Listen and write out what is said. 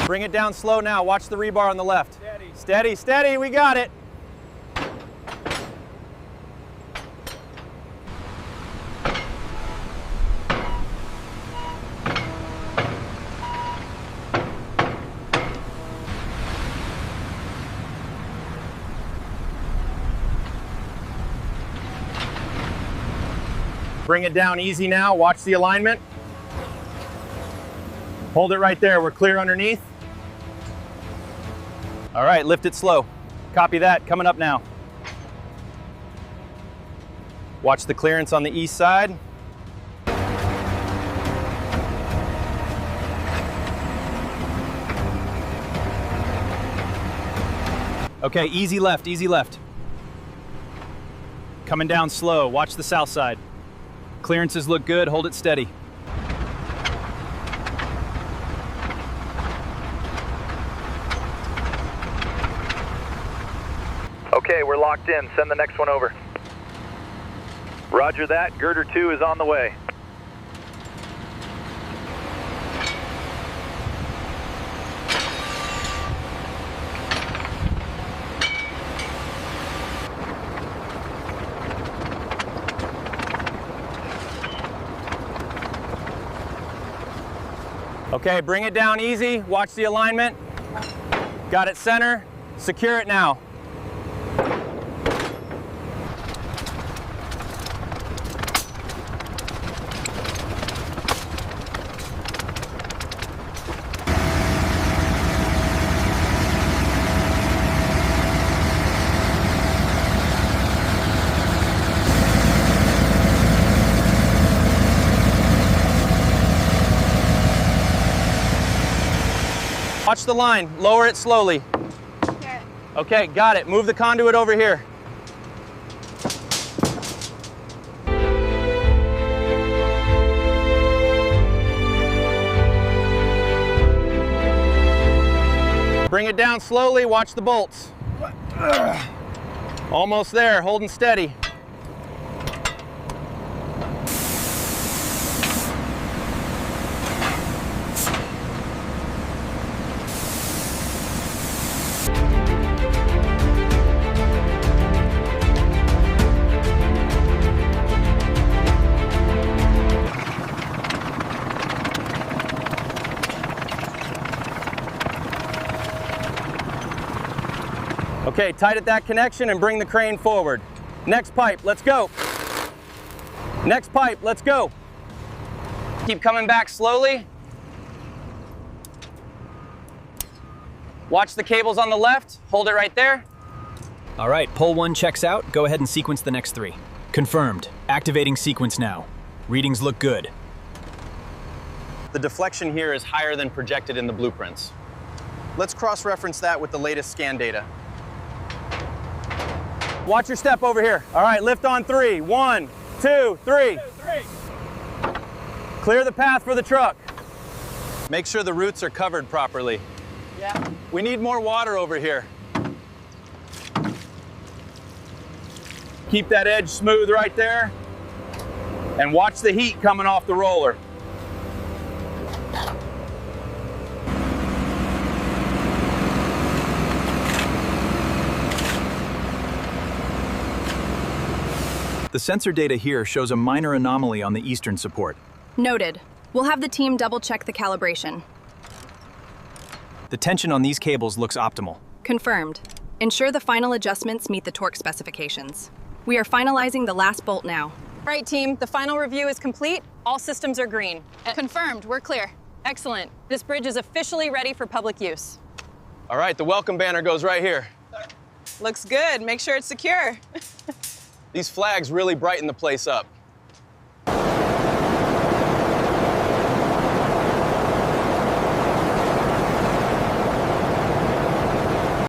Bring it down slow now. Watch the rebar on the left. Steady. Steady, steady, we got it. Bring it down easy now. Watch the alignment. Hold it right there. We're clear underneath. All right, lift it slow. Copy that. Coming up now. Watch the clearance on the east side. Okay, easy left, easy left. Coming down slow. Watch the south side. Clearances look good. Hold it steady. Okay, we're locked in. Send the next one over. Roger that. Girder 2 is on the way. Okay, bring it down easy. Watch the alignment. Got it center. Secure it now. Watch the line, lower it slowly. Here. Okay, got it. Move the conduit over here. Bring it down slowly, watch the bolts. Almost there, holding steady. Okay, tighten that connection and bring the crane forward. Next pipe, let's go. Next pipe, let's go. Keep coming back slowly. Watch the cables on the left. Hold it right there. All right, pull 1 checks out. Go ahead and sequence the next 3. Confirmed. Activating sequence now. Readings look good. The deflection here is higher than projected in the blueprints. Let's cross-reference that with the latest scan data. Watch your step over here. All right, lift on 3. 1, 2, 3. Clear the path for the truck. Make sure the roots are covered properly. Yeah. We need more water over here. Keep that edge smooth right there. And watch the heat coming off the roller. The sensor data here shows a minor anomaly on the eastern support. Noted. We'll have the team double-check the calibration. The tension on these cables looks optimal. Confirmed. Ensure the final adjustments meet the torque specifications. We are finalizing the last bolt now. Right, team, the final review is complete. All systems are green. Confirmed, we're clear. Excellent. This bridge is officially ready for public use. All right, the welcome banner goes right here. Looks good. Make sure it's secure. These flags really brighten the place up.